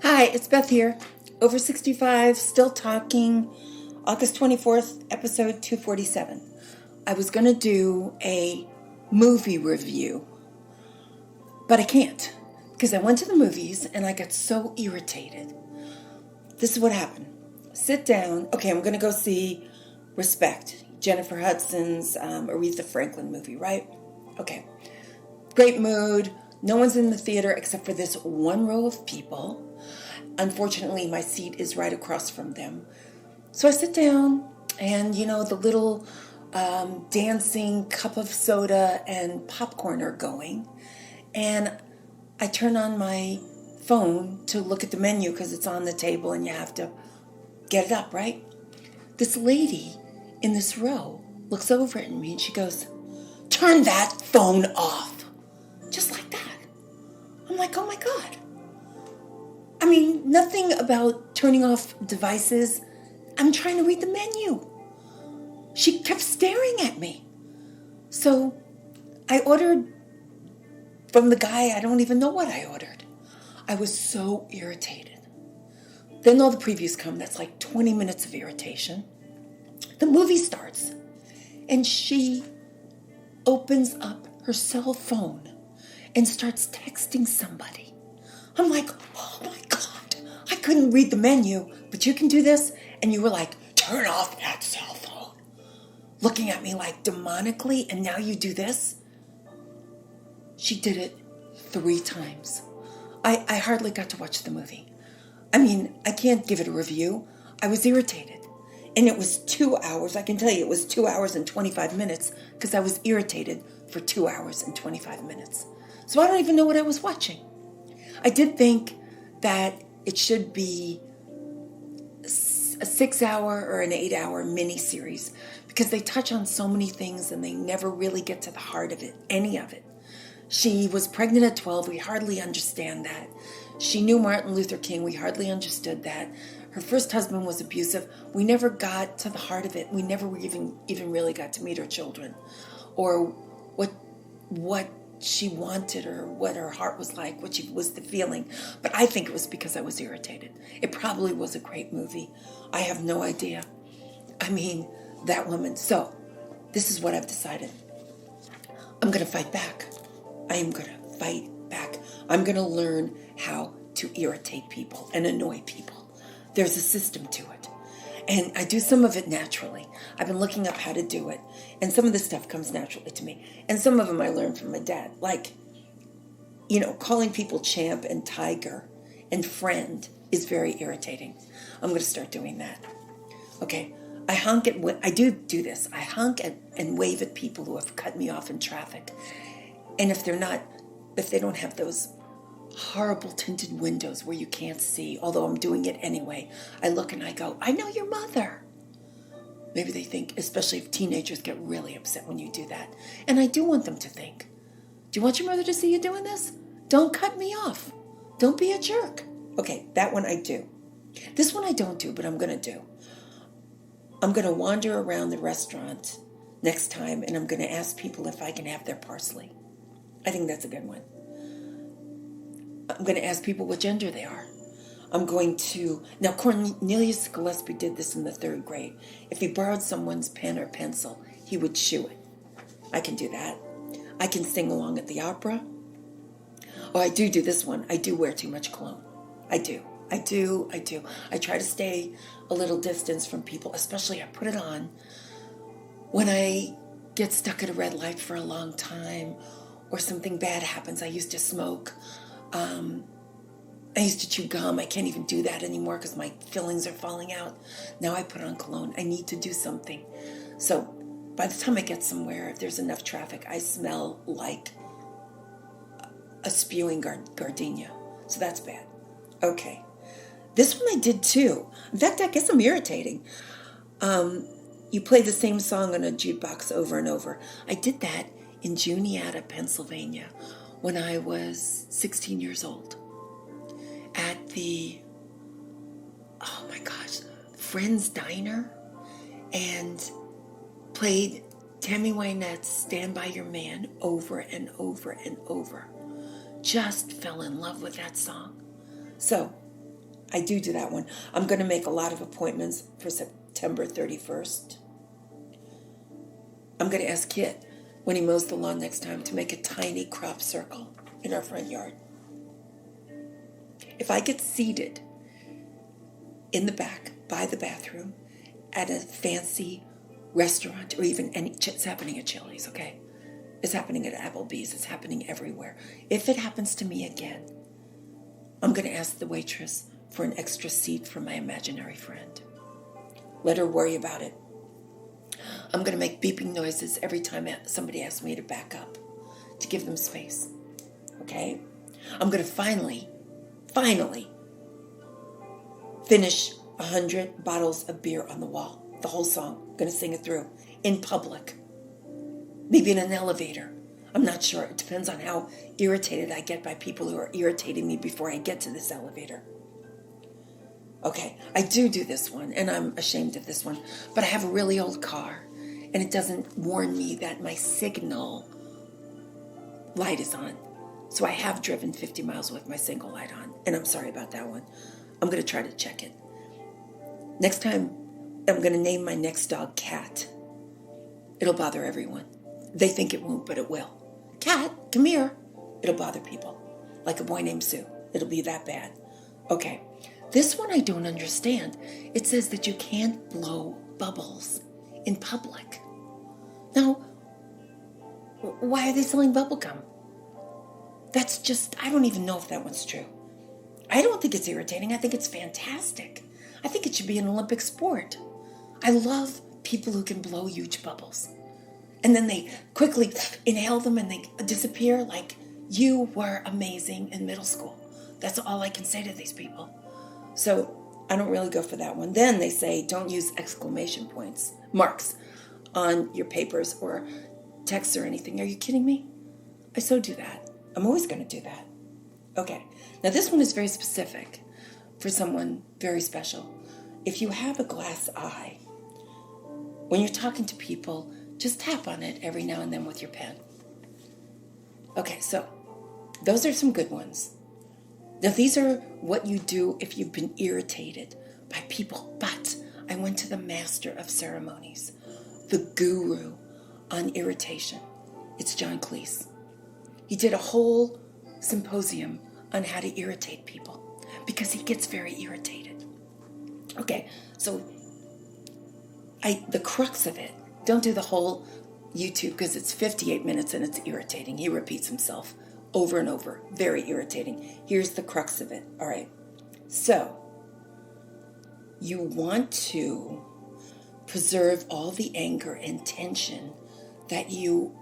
Hi, it's Beth here. Over 65, still talking. August 24th, episode 247. I was going to do a movie review, but I can't because I went to the movies and I got so irritated. This is what happened. Sit down. Okay, I'm going to go see Respect, Jennifer Hudson's Aretha Franklin movie, right? Okay. Great mood. No one's in the theater except for this one row of people. Unfortunately, my seat is right across from them. So I sit down and, the little dancing cup of soda and popcorn are going. And I turn on my phone to look at the menu because it's on the table and you have to get it up, right? This lady in this row looks over at me and she goes, "Turn that phone off." Just like that. I'm like, oh my God. I mean, nothing about turning off devices. I'm trying to read the menu. She kept staring at me. So I ordered from the guy, I don't even know what I ordered. I was so irritated. Then all the previews come. That's like 20 minutes of irritation. The movie starts and she opens up her cell phone and starts texting somebody. I'm like, oh my God, I couldn't read the menu, but you can do this. And you were like, turn off that cell phone. Looking at me like demonically, and now you do this? She did it 3 times. I hardly got to watch the movie. I mean, I can't give it a review. I was irritated. And it was 2 hours. I can tell you it was 2 hours and 25 minutes because I was irritated for 2 hours and 25 minutes. So I don't even know what I was watching. I did think that it should be a 6-hour or an 8-hour mini-series because they touch on so many things and they never really get to the heart of it, any of it. She was pregnant at 12. We hardly understand that. She knew Martin Luther King. We hardly understood that. Her first husband was abusive. We never got to the heart of it. We never even really got to meet her children or what she wanted or what her heart was like, what she was the feeling. But I think it was because I was irritated. It probably was a great movie. I have no idea. I mean, that woman. So this is what I've decided. I'm going to fight back. I am going to fight back. I'm going to learn how to irritate people and annoy people. There's a system to it. And I do some of it naturally. I've been looking up how to do it. And some of this stuff comes naturally to me. And some of them I learned from my dad. Like, calling people champ and tiger and friend is very irritating. I'm going to start doing that. Okay. I do this. I honk at and wave at people who have cut me off in traffic. And if they don't have those horrible tinted windows where you can't see, although I'm doing it anyway, I look and I go, I know your mother. Maybe they think, especially if teenagers get really upset when you do that. And I do want them to think, do you want your mother to see you doing this? Don't cut me off. Don't be a jerk. Okay, that one I do. This one I don't do, but I'm going to do. I'm going to wander around the restaurant next time and I'm going to ask people if I can have their parsley. I think that's a good one. I'm going to ask people what gender they are. Now Cornelius Gillespie did this in the 3rd grade. If he borrowed someone's pen or pencil, he would chew it. I can do that. I can sing along at the opera. Oh, I do this one. I do wear too much cologne. I do. I try to stay a little distance from people, especially I put it on when I get stuck at a red light for a long time or something bad happens. I used to smoke. I used to chew gum. I can't even do that anymore because my fillings are falling out. Now I put on cologne. I need to do something. So by the time I get somewhere, if there's enough traffic, I smell like a spewing gardenia. So that's bad. Okay. This one I did too. In fact, I guess I'm irritating. You play the same song on a jukebox over and over. I did that in Juniata, Pennsylvania, when I was 16 years old. At the, Friends Diner, and played Tammy Wynette's Stand By Your Man over and over and over. Just fell in love with that song. So, I do that one. I'm going to make a lot of appointments for September 31st. I'm going to ask Kit, when he mows the lawn next time, to make a tiny crop circle in our front yard. If I get seated in the back by the bathroom at a fancy restaurant, or even it's happening at Chili's, okay? It's happening at Applebee's. It's happening everywhere. If it happens to me again, I'm going to ask the waitress for an extra seat for my imaginary friend. Let her worry about it. I'm going to make beeping noises every time somebody asks me to back up, to give them space. Okay? I'm going to finally finish 100 bottles of beer on the wall. The whole song. I'm going to sing it through in public. Maybe in an elevator. I'm not sure. It depends on how irritated I get by people who are irritating me before I get to this elevator. Okay, I do this one, and I'm ashamed of this one, but I have a really old car, and it doesn't warn me that my signal light is on. So I have driven 50 miles with my single light on, and I'm sorry about that one. I'm going to try to check it. Next time, I'm going to name my next dog Cat. It'll bother everyone. They think it won't, but it will. Cat, come here. It'll bother people. Like a boy named Sue. It'll be that bad. Okay. This one I don't understand. It says that you can't blow bubbles in public. Now, why are they selling bubble gum? That's just, I don't even know if that one's true. I don't think it's irritating. I think it's fantastic. I think it should be an Olympic sport. I love people who can blow huge bubbles. And then they quickly inhale them and they disappear like you were amazing in middle school. That's all I can say to these people. So I don't really go for that one. Then they say don't use exclamation marks on your papers or texts or anything. Are you kidding me? I so do that. I'm always going to do that. Okay. Now this one is very specific for someone very special. If you have a glass eye, when you're talking to people, just tap on it every now and then with your pen. Okay, so those are some good ones. Now, these are what you do if you've been irritated by people. But I went to the master of ceremonies, the guru on irritation. It's John Cleese. He did a whole symposium on how to irritate people because he gets very irritated. Okay, so the crux of it, don't do the whole YouTube because it's 58 minutes and it's irritating. He repeats himself over and over. Very irritating. Here's the crux of it. All right. So, you want to preserve all the anger and tension that you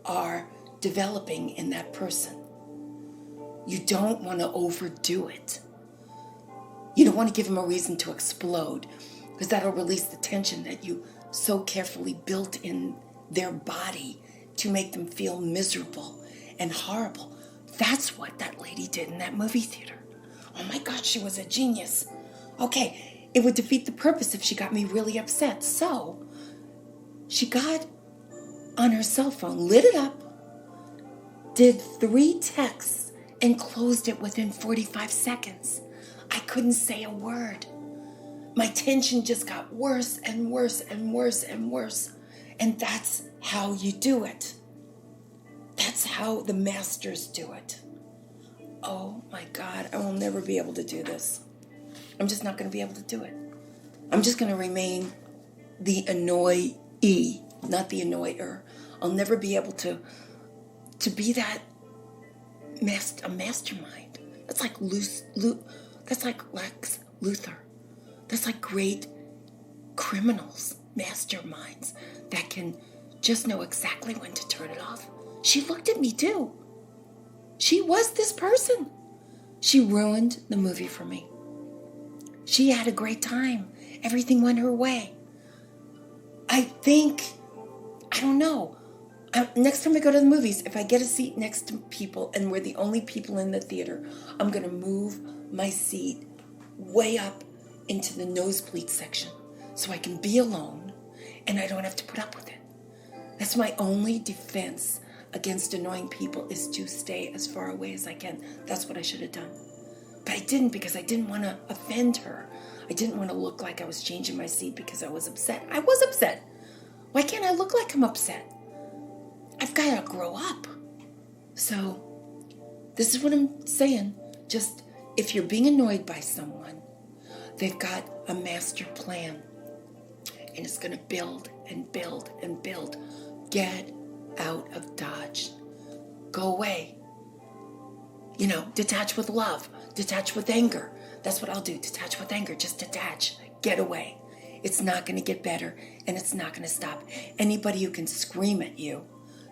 are developing in that person. You don't want to overdo it. You don't want to give them a reason to explode because that'll release the tension that you so carefully built in their body to make them feel miserable and horrible. That's what that lady did in that movie theater. Oh my God, she was a genius. Okay, it would defeat the purpose if she got me really upset. So, she got on her cell phone, lit it up, did 3 texts, and closed it within 45 seconds. I couldn't say a word. My tension just got worse and worse and worse and worse. And that's how you do it. That's how the masters do it. Oh my God, I will never be able to do this. I'm just not going to be able to do it. I'm just going to remain the annoyee, not the annoyer. I'll never be able to be that a mastermind. That's like that's like Lex Luthor. That's like great criminals, masterminds that can just know exactly when to turn it off. She looked at me too. She was this person. She ruined the movie for me. She had a great time. Everything went her way. I don't know. Next time I go to the movies, if I get a seat next to people and we're the only people in the theater, I'm going to move my seat way up into the nosebleed section so I can be alone and I don't have to put up with it. That's my only defense against annoying people, is to stay as far away as I can. That's what I should have done. But I didn't, because I didn't want to offend her. I didn't want to look like I was changing my seat because I was upset. I was upset. Why can't I look like I'm upset? I've got to grow up. So this is what I'm saying. Just, if you're being annoyed by someone, they've got a master plan. And it's going to build and build and build. Get out of Dodge. Go away. Detach with love. Detach with anger. That's what I'll do. Detach with anger. Just detach. Get away. It's not going to get better, and it's not going to stop. Anybody who can scream at you,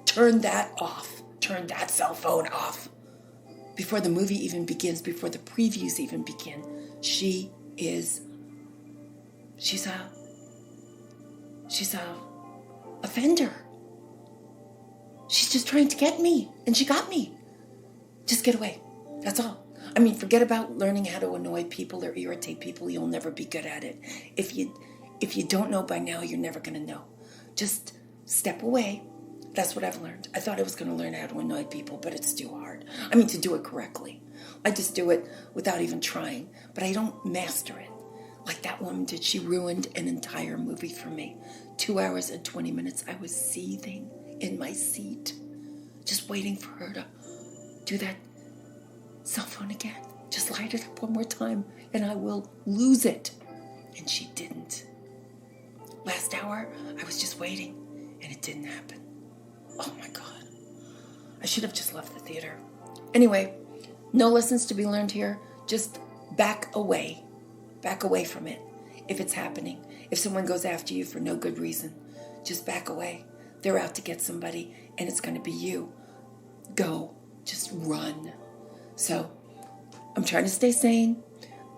turn that off. Turn that cell phone off. Before the movie even begins, before the previews even begin, she's a offender. She's just trying to get me, and she got me. Just get away. That's all. I mean, forget about learning how to annoy people or irritate people. You'll never be good at it. If you don't know by now, you're never going to know. Just step away. That's what I've learned. I thought I was going to learn how to annoy people, but it's too hard. I mean, to do it correctly. I just do it without even trying, but I don't master it. Like that woman did. She ruined an entire movie for me. 2 hours and 20 minutes. I was seething in my seat, just waiting for her to do that cell phone again. Just light it up one more time and I will lose it. And she didn't. Last hour, I was just waiting and it didn't happen. Oh my God. I should have just left the theater. Anyway, no lessons to be learned here. Just back away. Back away from it if it's happening. If someone goes after you for no good reason, just back away. They're out to get somebody and it's going to be you. Go. Just run. So I'm trying to stay sane.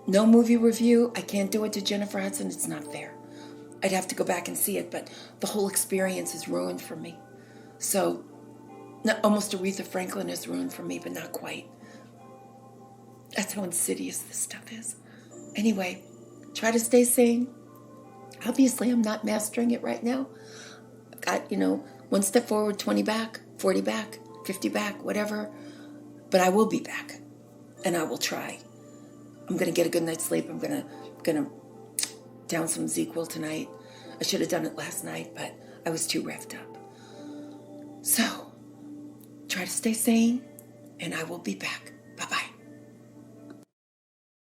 No movie review. I can't do it to Jennifer Hudson. It's not fair. I'd have to go back and see it, but the whole experience is ruined for me. So almost Aretha Franklin is ruined for me, but not quite. That's how insidious this stuff is. Anyway, try to stay sane. Obviously, I'm not mastering it right now. I've got, 1 step forward, 20 back, 40 back, 50 back, whatever. But I will be back, and I will try. I'm going to get a good night's sleep. I'm going to down some ZzzQuil tonight. I should have done it last night, but I was too revved up. So, try to stay sane, and I will be back.